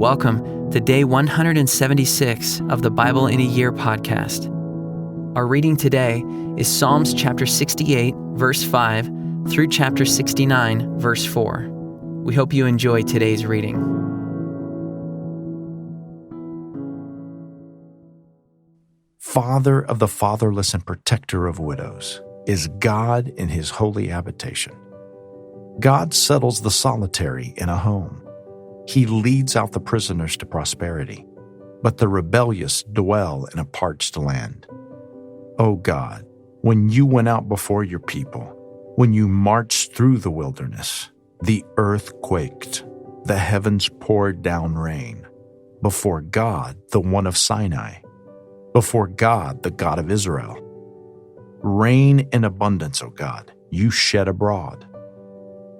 Welcome to day 176 of the Bible in a Year podcast. Our reading today is Psalms chapter 68, verse 5 through chapter 69, verse 4. We hope you enjoy today's reading. Father of the fatherless and protector of widows is God in his holy habitation. God settles the solitary in a home. He leads out the prisoners to prosperity, but the rebellious dwell in a parched land. O God, when you went out before your people, when you marched through the wilderness, the earth quaked, the heavens poured down rain, before God, the one of Sinai, before God, the God of Israel. Rain in abundance, O God, you shed abroad.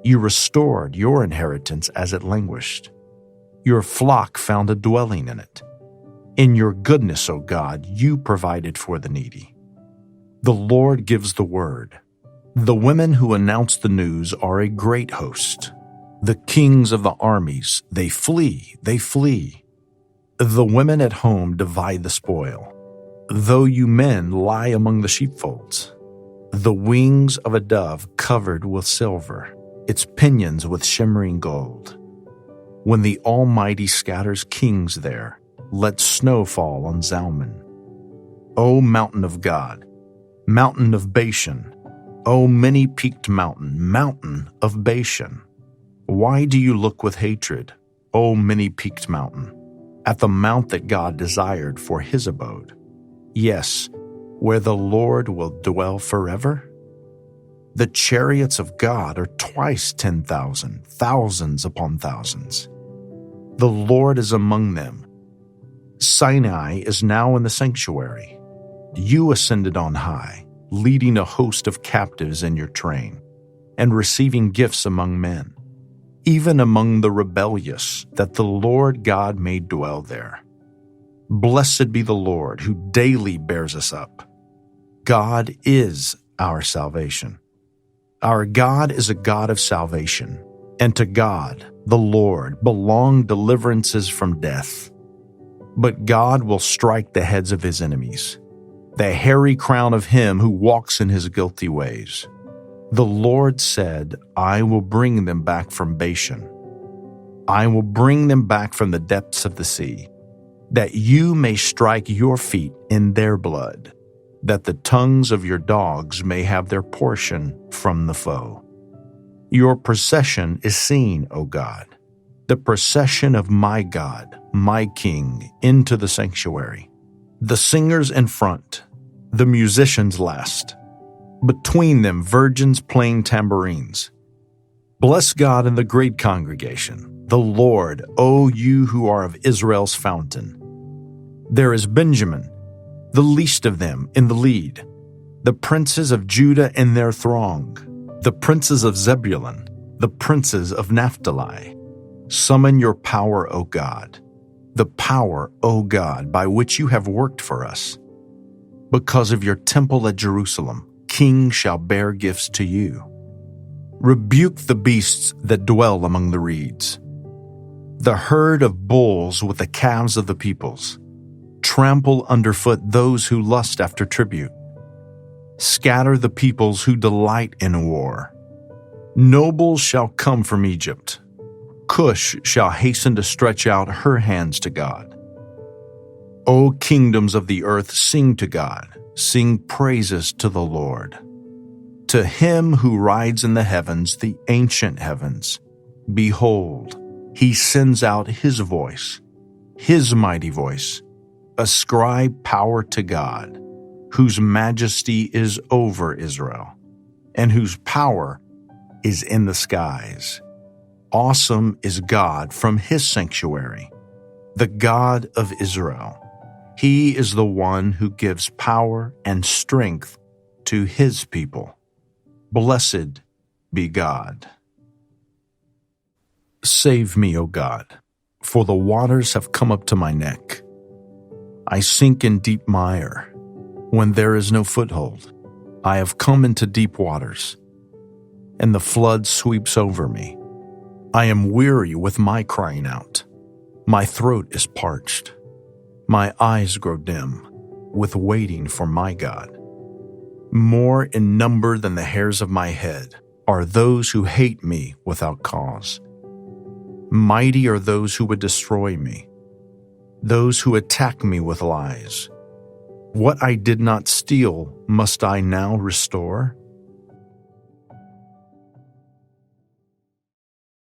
You restored your inheritance as it languished. Your flock found a dwelling in it. In your goodness, O God, you provided for the needy. The Lord gives the word. The women who announce the news are a great host. The kings of the armies, they flee, they flee. The women at home divide the spoil. Though you men lie among the sheepfolds, the wings of a dove covered with silver, its pinions with shimmering gold. When the Almighty scatters kings there, let snow fall on Zalman. O mountain of God, mountain of Bashan, O many-peaked mountain, mountain of Bashan, why do you look with hatred, O many-peaked mountain, at the mount that God desired for his abode? Yes, where the Lord will dwell forever? The chariots of God are twice 10,000, thousands upon thousands. The Lord is among them. Sinai is now in the sanctuary. You ascended on high, leading a host of captives in your train, and receiving gifts among men, even among the rebellious, that the Lord God may dwell there. Blessed be the Lord who daily bears us up. God is our salvation. Our God is a God of salvation, and to God, the Lord, belong deliverances from death. But God will strike the heads of his enemies, the hairy crown of him who walks in his guilty ways. The Lord said, I will bring them back from Bashan. I will bring them back from the depths of the sea, that you may strike your feet in their blood, that the tongues of your dogs may have their portion from the foe. Your procession is seen, O God, the procession of my God, my King, into the sanctuary. The singers in front, the musicians last. Between them, virgins playing tambourines. Bless God in the great congregation, the Lord, O you who are of Israel's fountain. There is Benjamin, the least of them, in the lead, the princes of Judah in their throng, the princes of Zebulun, the princes of Naphtali. Summon your power, O God, the power, O God, by which you have worked for us. Because of your temple at Jerusalem, kings shall bear gifts to you. Rebuke the beasts that dwell among the reeds, the herd of bulls with the calves of the peoples. Trample underfoot those who lust after tribute. Scatter the peoples who delight in war. Nobles shall come from Egypt. Cush shall hasten to stretch out her hands to God. O kingdoms of the earth, sing to God. Sing praises to the Lord. To him who rides in the heavens, the ancient heavens. Behold, he sends out his voice, his mighty voice. Ascribe power to God, whose majesty is over Israel, and whose power is in the skies. Awesome is God from his sanctuary, the God of Israel. He is the one who gives power and strength to his people. Blessed be God. Save me, O God, for the waters have come up to my neck. I sink in deep mire, when there is no foothold. I have come into deep waters, and the flood sweeps over me. I am weary with my crying out. My throat is parched. My eyes grow dim with waiting for my God. More in number than the hairs of my head are those who hate me without cause. Mighty are those who would destroy me, those who attack me with lies. What I did not steal, must I now restore?